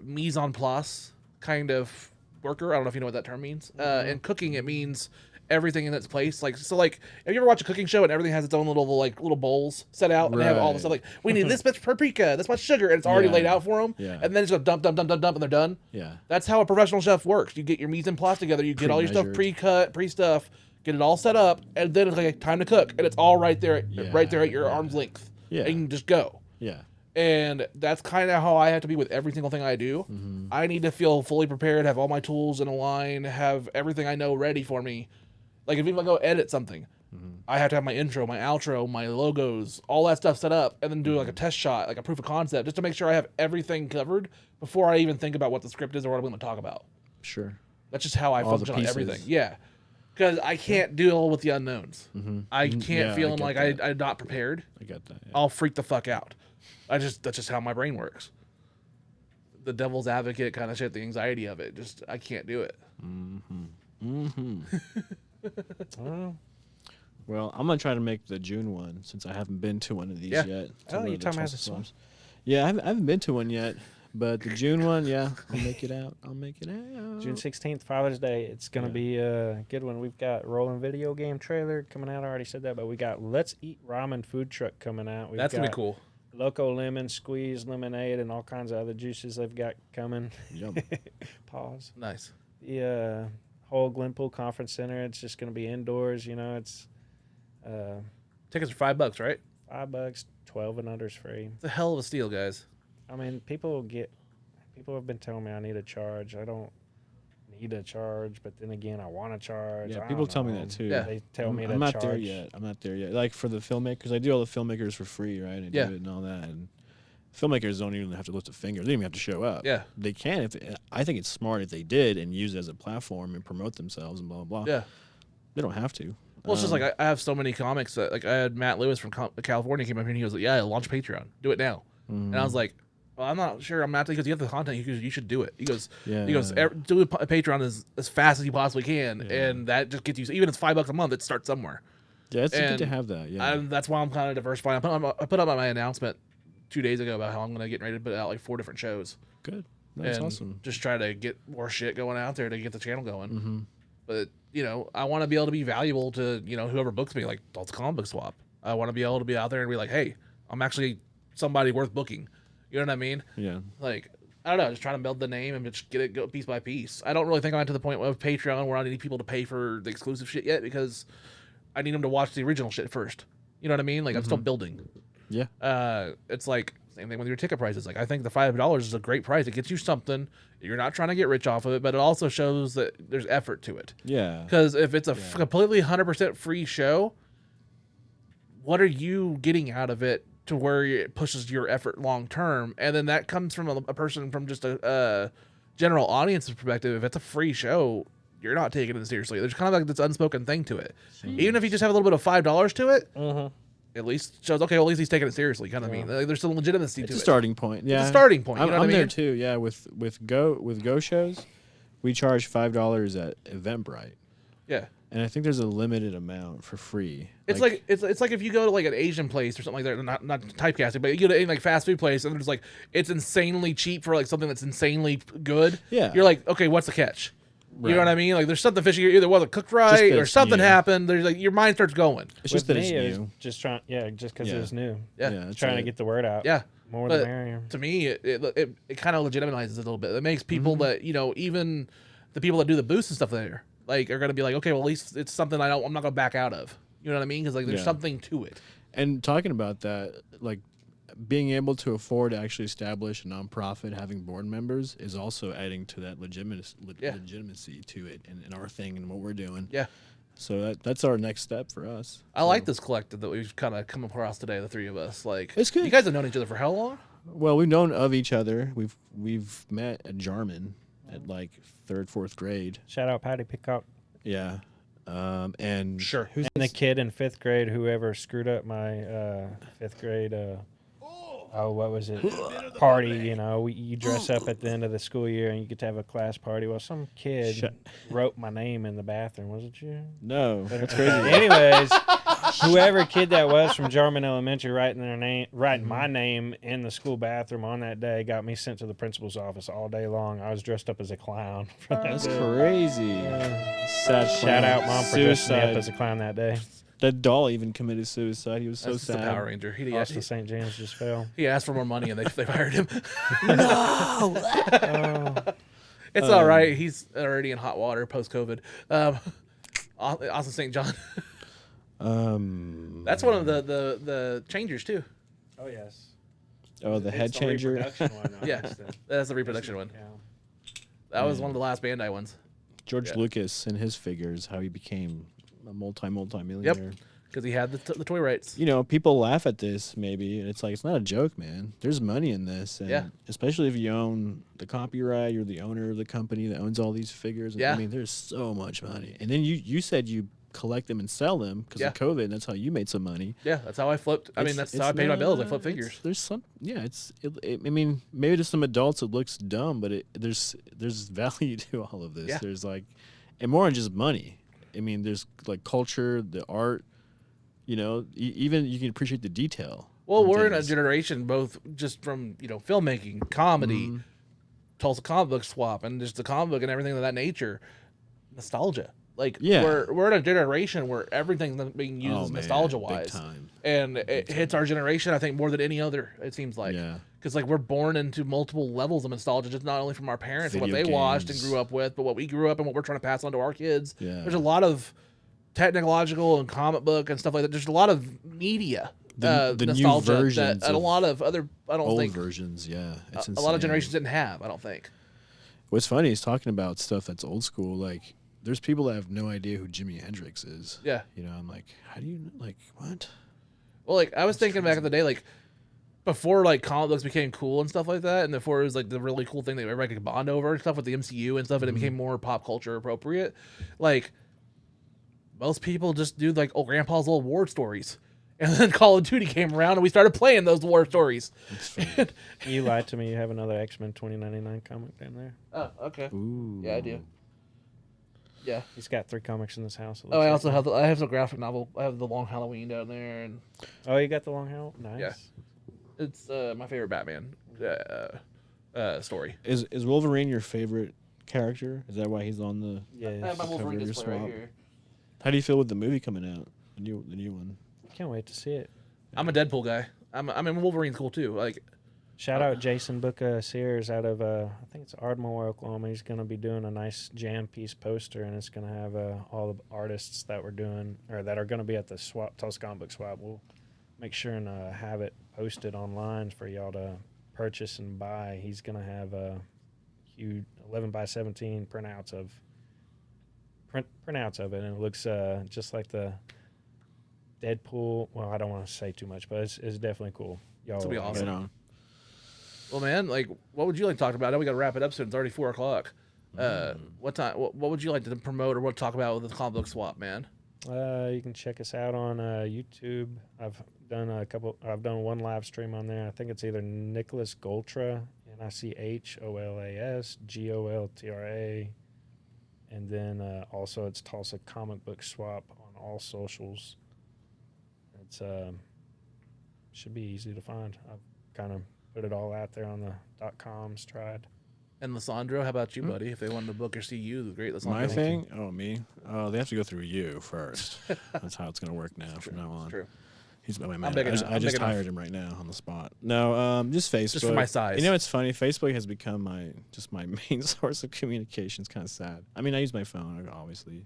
mise en place kind of worker. I don't know if you know what that term means. In cooking, it means everything in its place. Like, so like, if you ever watch a cooking show and everything has its own little bowls set out and they have all the stuff like, we need this much paprika, this much sugar, and it's already laid out for them. Yeah. And then it's just dump, and they're done. Yeah. That's how a professional chef works. You get your mise en place together, you get all your stuff pre-cut, pre-stuff, get it all set up, and then it's like time to cook, and it's all right there at your arm's length. Yeah. And you can just go. Yeah. And that's kind of how I have to be with every single thing I do. I need to feel fully prepared, have all my tools in a line, have everything I know ready for me. Like, if I go edit something, I have to have my intro, my outro, my logos, all that stuff set up, and then do like a test shot, like a proof of concept, just to make sure I have everything covered before I even think about what the script is or what I'm going to talk about. Sure. That's just how I function on everything. Yeah. Because I can't deal with the unknowns. I can't feel like I'm not prepared. I get that. Yeah. I'll freak the fuck out. That's just how my brain works. The devil's advocate kind of shit, the anxiety of it. Just, I can't do it. Well, I'm gonna try to make the June one since I haven't been to one of these yet. Oh, you talking about this one? Yeah, I haven't been to one yet, but the June one, yeah, I'll make it out. June 16th, Father's Day. It's gonna be a good one. We've got Rolling Video Game trailer coming out. I already said that, but we got Let's Eat Ramen food truck coming out. That's gonna be cool. Loco Lemon Squeeze Lemonade and all kinds of other juices they've got coming. Yum. Pause. Nice. The whole Glenpool Conference Center. It's just going to be indoors. You know, it's tickets are $5, right? $5, 12 and under's free. It's a hell of a steal, guys. I mean, people have been telling me I need a charge. I don't need a charge, but then again, I want to charge. Yeah, people tell me that too. Yeah. They tell me to I'm not charge. there yet. I'm not there yet. Like for the filmmakers, I do all the filmmakers for free, right? I do it and all that. And filmmakers don't even have to lift a finger. They don't even have to show up. Yeah. They can. I think it's smart if they did and use it as a platform and promote themselves and blah, blah, blah. Yeah. They don't have to. Well, it's just like I have so many comics that, like, I had Matt Lewis from California came up here and he was like, yeah, launch Patreon. Do it now. And I was like, well, I'm not sure. I'm not, because you have the content. You should do it. He goes, do a Patreon as fast as you possibly can, and that just gets you. Even if it's $5 a month, it starts somewhere. Yeah, it's good to have that. Yeah, that's why I'm kind of diversifying. I put up my announcement 2 days ago about how I'm going to get ready to put out like 4 different shows. Good, that's awesome. Just try to get more shit going out there to get the channel going. But I want to be able to be valuable to whoever books me, like Tulsa Comic Book Swap. I want to be able to be out there and be like, hey, I'm actually somebody worth booking. You know what I mean? Yeah. Like, I don't know, just trying to build the name and just get it go piece by piece. I don't really think I'm to the point of Patreon where I need people to pay for the exclusive shit yet, because I need them to watch the original shit first. You know what I mean? Like, I'm still building. Yeah. It's like, same thing with your ticket prices. Like, I think the $5 is a great price. It gets you something. You're not trying to get rich off of it, but it also shows that there's effort to it. Yeah. Because if it's a completely 100% free show, what are you getting out of it to where it pushes your effort long term? And then that comes from a person from just a general audience perspective. If it's a free show, you're not taking it seriously. There's kind of like this unspoken thing to it. Even if you just have a little bit of $5 to it, at least shows, okay, well, at least he's taking it seriously. Kind of mean, like, there's some legitimacy to it. It's a starting point. Yeah, it's a starting point. You know what I mean? There too. Yeah, with Go shows, we charge $5 at Eventbrite. Yeah. And I think there's a limited amount for free. It's like it's like if you go to like an Asian place or something like that, not typecasting, but you go to any like fast food place and there's like it's insanely cheap for like something that's insanely good. Yeah. You're like, okay, what's the catch? Right. You know what I mean? Like there's something fishy. Either wasn't cooked right or something happened. There's like your mind starts going. It's just that it's new. Just because it was new. Yeah. Trying to get the word out. Yeah. More the merrier. To me, it kind of legitimizes it a little bit. It makes people that even the people that do the booths and stuff there, like, are gonna be like, okay, well, at least it's something I'm not gonna back out of. You know what I mean? Because like there's something to it. And talking about that, like being able to afford to actually establish a nonprofit, having board members, is also adding to that legitimacy to it and our thing and what we're doing. Yeah. So that's our next step for us. I like this collective that we've kind of come across today, the three of us. Like, it's good. You guys have known each other for how long? Well, we've known of each other. We've met at Jarman at like 3rd, 4th grade. Shout out Patty Peacock. Yeah. And sure. Who's the kid in 5th grade? Whoever screwed up my 5th grade. What was it? Party, you dress up at the end of the school year and you get to have a class party. Well, some kid wrote my name in the bathroom. Was it you? No, that's crazy. Anyways, whoever kid that was from Jarman Elementary writing my name in the school bathroom on that day got me sent to the principal's office all day long. I was dressed up as a clown. That's crazy. Sad. Shout out, Mom, for dressing me up as a clown that day. That doll even committed suicide. He was so That's sad. the Power Ranger. Austin St. James just fell. He asked for more money and they fired him. Oh. It's all right. He's already in hot water post-COVID. Austin St. John. That's one of the changers too. Oh, yes. Oh, the head changer. Yeah, that's the reproduction one. Yeah. That was one of the last Bandai ones. George Lucas and his figures, how he became a multi-millionaire. Yep, because he had the toy rights. You know, people laugh at this maybe, and it's like, it's not a joke, man. There's money in this. And especially if you own the copyright, you're the owner of the company that owns all these figures. Yeah. I mean, there's so much money. And then you said you collect them and sell them because of COVID, and that's how you made some money. Yeah, that's how I flipped. I mean, that's how I paid my bills. I flipped figures. There's some, I mean, maybe to some adults it looks dumb, but there's value to all of this. Yeah. There's like, and more than just money. I mean, there's like culture, the art, you know, even you can appreciate the detail. Well, we're in a generation, both just from, filmmaking, comedy, Tulsa comic book swap, and just the comic book and everything of that nature. Nostalgia. Like, we're in a generation where everything's being used nostalgia-wise. Big time. And it hits our generation, I think, more than any other, it seems like. Yeah. Because, like, we're born into multiple levels of nostalgia, just not only from our parents and what Video they watched and games. grew up with, but what we grew up and what we're trying to pass on to our kids. Yeah. There's a lot of technological and comic book and stuff like that. There's a lot of media The new nostalgia versions that a lot of other, I don't old think, versions, yeah. It's a lot of insane. generations didn't have, I don't think. What's funny is talking about stuff that's old school, like, there's people that have no idea who Jimi Hendrix is. Yeah. You know, I'm like, how do you, like, what? Well, like, I was thinking back in the day, like, before, like, comic books became cool and stuff like that, and before it was, like, the really cool thing that everybody could bond over and stuff with the MCU and stuff, and it became more pop culture appropriate, like, most people just do, like, old grandpa's old war stories. And then Call of Duty came around, and we started playing those war stories. You lied to me. You have another X-Men 2099 comic down there. Oh, okay. Ooh. Yeah, I do. Yeah. He's got 3 comics in this house. it Oh, looks I like. also have I have some graphic novel. I have the Long Halloween down there, and Oh, you got the long haul? Nice. Yeah. it's my favorite Batman story. Is Wolverine your favorite character? Is that why he's on the Yes. I have my cover Wolverine of your display right swap? here. How do you feel with the movie coming out? The new one. Can't wait to see it. I'm a Deadpool guy. I mean, Wolverine's cool too. Like, Shout out Jason Booker Sears out of I think it's Ardmore, Oklahoma. He's going to be doing a nice jam piece poster, and it's going to have all the artists that we're doing or that are going to be at the Tulsa Comic Book Swap. We'll make sure and have it posted online for y'all to purchase and buy. He's going to have huge 11x17 printouts of it, and it looks just like the Deadpool. Well, I don't want to say too much, but it's definitely cool. Y'all This will be will awesome. get it. Right on. well, man, like, what would you like to talk about? I know we got to wrap it up soon. It's already 4:00. What time? What would you like to promote or what talk about with the comic book swap, man? You can check us out on YouTube. I've done one live stream on there. I think it's either Nicholas Goltra, NICHOLAS GOLTRA, and then also it's Tulsa Comic Book Swap on all socials. It's should be easy to find. I've kind of put it all out there on the .coms. Tried. And Lisandro, how about you, buddy? If they wanted to book or see you, the great Lisandro. My thing? Oh, me? Oh, they have to go through you first. That's how it's going to work now from now on. True. He's my man. big enough. I I'm just big enough. hired him right now on the spot. No, just Facebook. Just for my size. You know, it's funny. Facebook has become my main source of communication. It's kind of sad. I mean, I use my phone, obviously.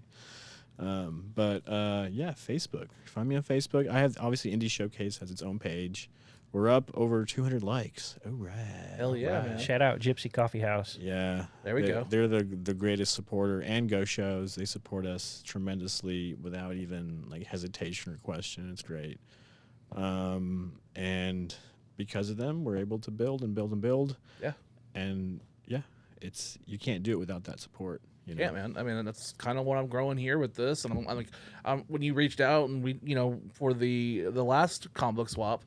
But yeah, Facebook. Find me on Facebook. I have, obviously, Indie Showcase has its own page. We're up over 200 likes. All right. Hell yeah, man. Shout out Gypsy Coffee House. Yeah. There we go. They're the greatest supporter, and Go Shows. They support us tremendously without even like hesitation or question. It's great. And because of them, we're able to build and build and build. Yeah. And yeah, you can't do it without that support. You know? Yeah, man. I mean, that's kind of what I'm growing here with this. And I'm like, when you reached out and we, for the last comic book swap,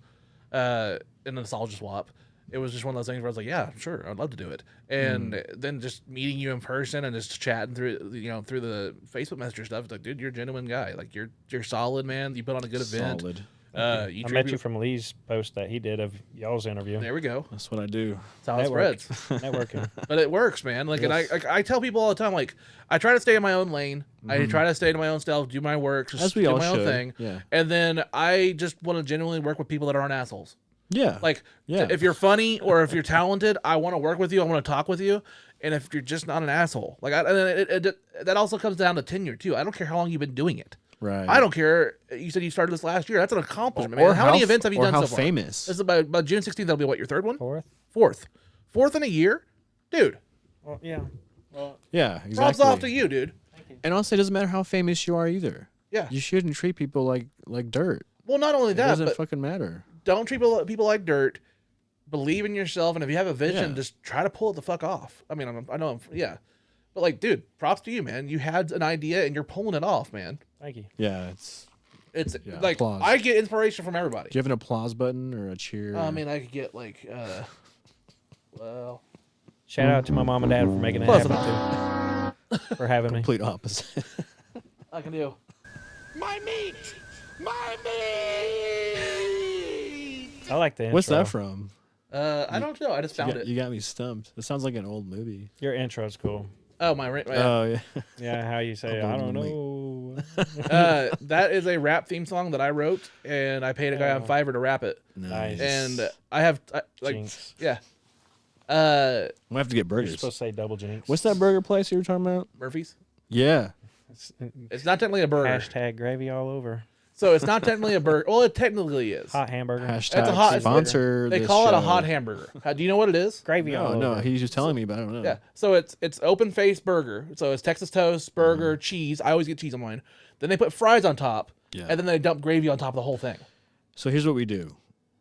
and the nostalgia swap, it was just one of those things where I was like, yeah, sure, I'd love to do it. And then just meeting you in person and just chatting through the Facebook Messenger stuff, it's like, dude, you're a genuine guy. Like you're solid, man. You put on a good event. Solid. I met you from Lee's post that he did of y'all's interview. There we go. That's what I do. That's how it spreads. Networking. But it works, man. Like, Yes. and I tell people all the time, like, I try to stay in my own lane. I try to stay in my own self, do my work, just As we do all my own should. thing. Yeah. And then I just want to genuinely work with people that aren't assholes. Yeah. Like, Yeah. if you're funny or if you're talented, I want to work with you. I want to talk with you. And if you're just not an asshole, like, that also comes down to tenure too. I don't care how long you've been doing it. Right. I don't care. You said you started this last year. That's an accomplishment, man. How many events have you done how so far? famous? This is about June 16th. That'll be what, your third one? Fourth. Fourth in a year, dude. Well, yeah. Yeah, exactly. Props off to you, dude. And honestly, it doesn't matter how famous you are either. Yeah. You shouldn't treat people like dirt. Well, not only It that, doesn't but fucking matter. don't treat people like dirt. Believe in yourself, and if you have a vision, Yeah. just try to pull it the fuck off. I mean, I know, yeah, but like, dude, props to you, man. You had an idea, and you're pulling it off, man. Thank you. Yeah, it's. It's Yeah, like applause. I get inspiration from everybody. Do you have an applause button or a cheer? I mean, I could get like, well, Shout out to my mom and dad for making it Close happen too. For having me. complete opposite. I can do. My meat! My meat! I like the intro. What's that from? I don't know. I just found it. You got me stumped. It sounds like an old movie. Your intro's cool. Oh, my. Oh yeah. Yeah, how you say, I don't know. That is a rap theme song that I wrote, and I paid a guy on Fiverr to rap it. Nice. And I have like, Jinx. yeah. We have to get You're burgers. supposed to say double jinx. What's that burger place you were talking about? Murphy's. Yeah. It's not technically a burger. Hashtag gravy all over. So it's not technically a burger. Well, it technically is. Hot hamburger. Hashtag a hot- sponsor. They this call it a show. hot hamburger. Do you know what it is? Gravy all No, over. he's just telling me, but I don't know. Yeah. So it's open faced burger. So it's Texas toast, burger, cheese. I always get cheese on mine. Then they put fries on top. Yeah. And then they dump gravy on top of the whole thing. So here's what we do: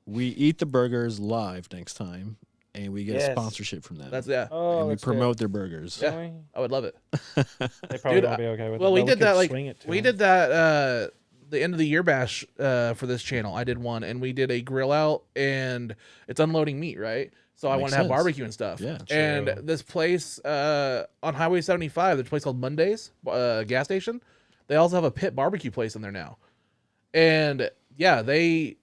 we eat the burgers live next time, and we get a Yes. sponsorship from them. That's yeah. Oh, and we that's promote their burgers. good. Yeah. Really? I would love it. They probably Dude, won't be okay with Well, it. we but did could that like swing it to we them. did that the end of the year bash for this channel. I did one, and we did a grill out, and it's unloading meat, right? So I Makes wanted to have sense. barbecue and stuff. Yeah, And true. this place on Highway 75, there's a place called Mondays gas station. They also have a pit barbecue place in there now. And yeah, they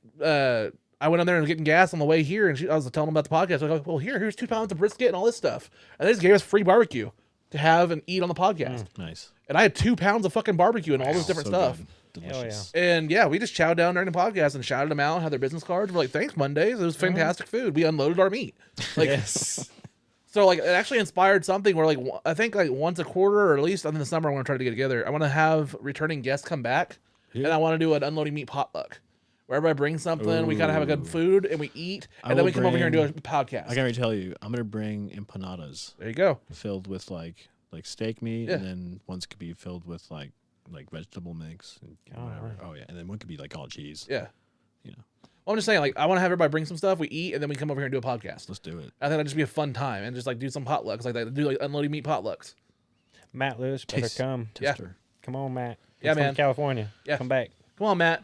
I went on there and was getting gas on the way here, and I was telling them about the podcast. I go, well, here's 2 pounds of brisket and all this stuff, and they just gave us free barbecue to have and eat on the podcast. Nice. And I had 2 pounds of fucking barbecue and all this different So stuff. good. Hell Delicious. And yeah, we just chowed down during the podcast and shouted them out, had their business cards. We're like, thanks, Mondays. It was fantastic food. We unloaded our meat. Like, Yes. so like, it actually inspired something where like, I think like once a quarter, or at least in the summer, I want to try to get together. I want to have returning guests come back, and I want to do an unloading meat potluck, where everybody brings something. We kind of have a good food, and we eat, I and then will we come over here and do a bring- podcast. I gotta tell you, I'm gonna bring empanadas There you go. filled with like steak meat, Yeah. and then one's could be filled with like vegetable mix and whatever. right. Oh yeah, and then one could be like all cheese. Yeah. You know, Well, I'm just saying, like, I want to have everybody bring some stuff, we eat, and then we come over here and do a podcast. let's do it. I think that'd just be a fun time, and just like do some potlucks, like that. Do like unloading meat potlucks. Matt Lewis better Taste- come. Yeah. Tester. Come on, Matt. Yeah, He's from man. California. Yeah. Come back. Come on, Matt.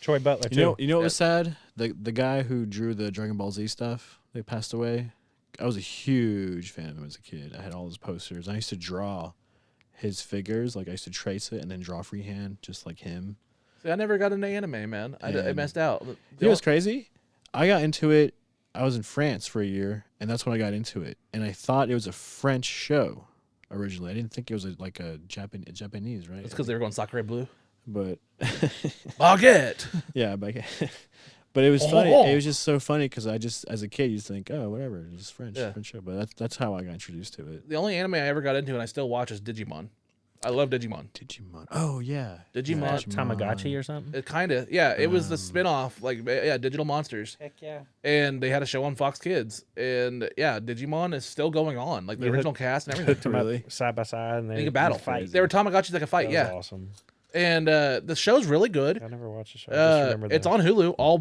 Troy Butler, too. You know what was sad? The guy who drew the Dragon Ball Z stuff, they passed away. I was a huge fan of him as a kid. I had all his posters. I used to draw his figures, like I used to trace it and then draw freehand, just like him. See, I never got into anime, man. I And- messed out. You know what's crazy? I got into it. I was in France for a year, and that's when I got into it. And I thought it was a French show originally. I didn't think it was like a Japanese, right? It's because they were going Sakura Blue. But Baguette. yeah, but it was funny. It was just so funny because I just, as a kid, you just think, oh, whatever, it's just French show. But that's how I got introduced to it. The only anime I ever got into and I still watch is Digimon. I love Digimon. Digimon. Oh yeah, Digimon. Tamagotchi or something? It kind of, yeah. It was the spin-off, like, yeah, Digital Monsters. Heck yeah. And they had a show on Fox Kids. And yeah, Digimon is still going on. Like the You original cast and everything. Hooked them Really? up side by side and And they you can battle. fight. They were Tamagotchis that could fight, That was yeah. awesome. And the show's really good. I never watched the show. I just remember It's on Hulu. All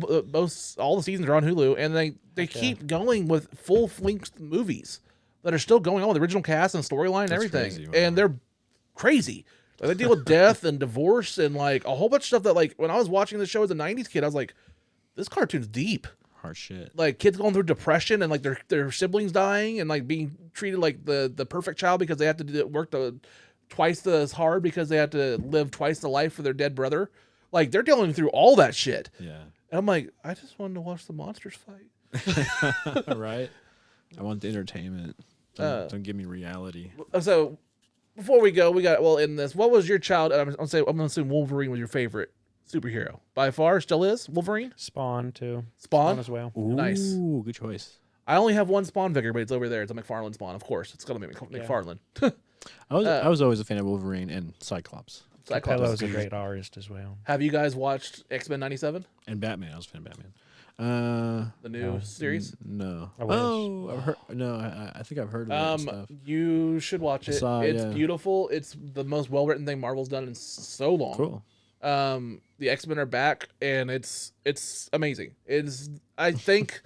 the seasons are on Hulu, and they keep going with full length movies that are still going on with the original cast and storyline and everything. crazy, wow. And they're crazy. Like, they deal with death and divorce and like a whole bunch of stuff that, like, when I was watching the show as a '90s kid, I was like, this cartoon's deep. harsh shit. Like kids going through depression and like their siblings dying and like being treated like the perfect child because they have to work twice as hard because they have to live twice the life for their dead brother. Like they're dealing through all that shit. Yeah. And I'm like, I just wanted to watch the monsters fight. Right. I want the entertainment. Don't give me reality. So before we go, in this. What was your child? I'm gonna assume Wolverine was your favorite superhero by far. Still is Wolverine. Spawn too. Spawn as well. Ooh, Nice. Good choice. I only have one Spawn figure, but it's over there. It's a McFarlane Spawn, of course. It's gonna be McFarlane. I was always a fan of Wolverine and Cyclops. Capello's a great artist as well. Have you guys watched X-Men '97? And Batman. I was a fan of Batman. The new series? No. I wish. Oh, I've heard. No, I think I've heard of it and stuff. You should watch it. It's beautiful. It's the most well-written thing Marvel's done in so long. Cool. The X-Men are back, and it's amazing. I think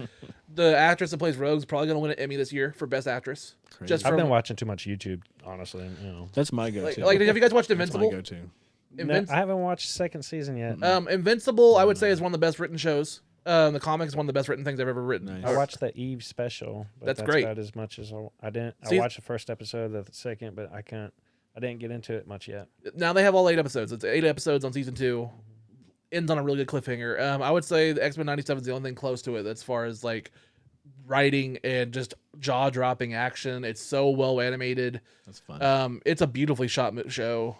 the actress that plays Rogue's probably gonna win an Emmy this year for Best Actress. Crazy. I've been watching too much YouTube, honestly. That's my go-to. Like, have you guys watched Invincible? That's my go-to. No, I haven't watched the second season yet. Invincible, I would say, is one of the best written shows. The comic is one of the best written things I've ever written. Nice. I watched the Eve special. But That's great. About as much as I didn't. See, I watched the first episode, the second, but I didn't get into it much yet. Now they have all 8 episodes. It's 8 episodes on season 2. Ends on a really good cliffhanger. I would say the X-Men '97 is the only thing close to it as far as like writing and just jaw-dropping action. It's so well animated. That's fun. It's a beautifully shot show.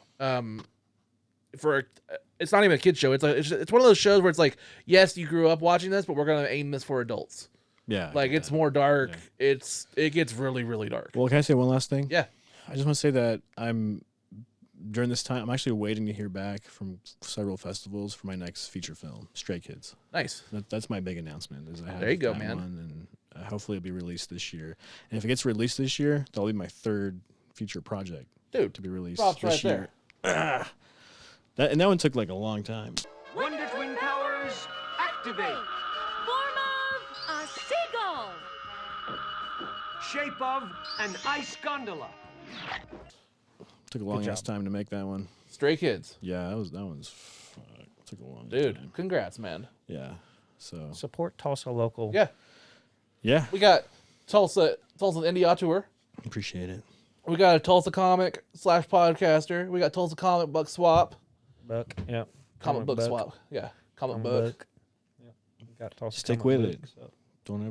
It's not even a kid show. It's one of those shows where it's like, yes, you grew up watching this, but we're gonna aim this for adults. Yeah. Like it's more dark. Yeah. It gets really, really dark. Well, can I say one last thing? Yeah. I just want to say that during this time, I'm actually waiting to hear back from several festivals for my next feature film, Stray Kids. Nice. That's my big announcement. There you go, man. And hopefully it'll be released this year. And if it gets released this year, that'll be my 3rd feature project, dude, to be released props this right year. That one took like a long time. Wonder Twin powers, activate. Form of a seagull. Shape of an ice gondola. Took a long ass time to make that one. Stray Kids. Yeah, that one's took a long dude, time. congrats, man. Yeah. So Support Tulsa local. Yeah. Yeah. We got Tulsa Indie Auteur. Appreciate it. We got a Tulsa comic / podcaster. We got Tulsa Comic Book Swap. Book. Yep. Comic book swap. Yeah. Comic book. Yep. Got Tulsa Stick comic with it. book, so. Don't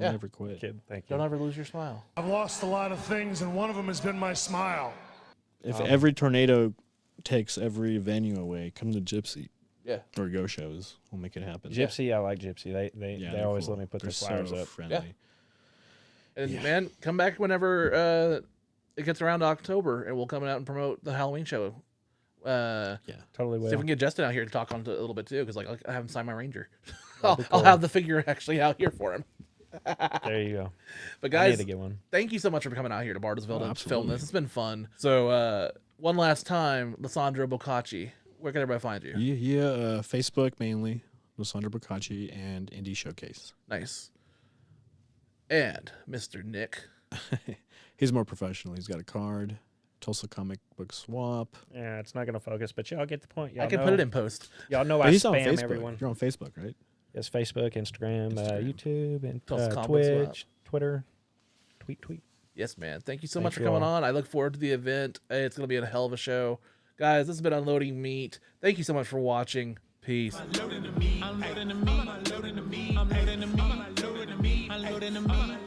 ever quit. Kid, thank you. Don't ever lose your smile. I've lost a lot of things, and one of them has been my smile. If every tornado takes every venue away, come to Gypsy. Yeah. Or Go shows. We'll make it happen. Gypsy, I like Gypsy. They always cool. let me put They're their flyers so up. friendly. And man, come back whenever it gets around to October, and we'll come out and promote the Halloween show. Totally will. See if we can get Justin out here to talk on it a little bit too, because like I haven't signed my Ranger. I'll have the figure actually out here for him. There you go. But I need guys, to get one. thank you so much for coming out here to Bartlesville to film absolutely. this. It's been fun. So one last time, Lisandro Boccacci, where can everybody find you? Yeah. Facebook mainly, Lisandro Boccacci and Indie Showcase. Nice. And Mr. Nick. He's more professional. He's got a card. Tulsa Comic Book Swap. Yeah, it's not gonna focus, but y'all get the point. Y'all I can know, put it in post. Y'all know But I he's on spam Facebook. everyone. You're on Facebook, right? Yes, Facebook, Instagram, YouTube, and Tulsa Comic Twitch, Twitter, tweet. Yes, man. Thank you so Thank much for you coming all. on. I look forward to the event. It's going to be a hell of a show. Guys, this has been Unloading Meat. Thank you so much for watching. Peace. Unloading the meat. Unloading the meat. Unloading the meat. Unloading the meat. Unloading the meat. Unloading the meat.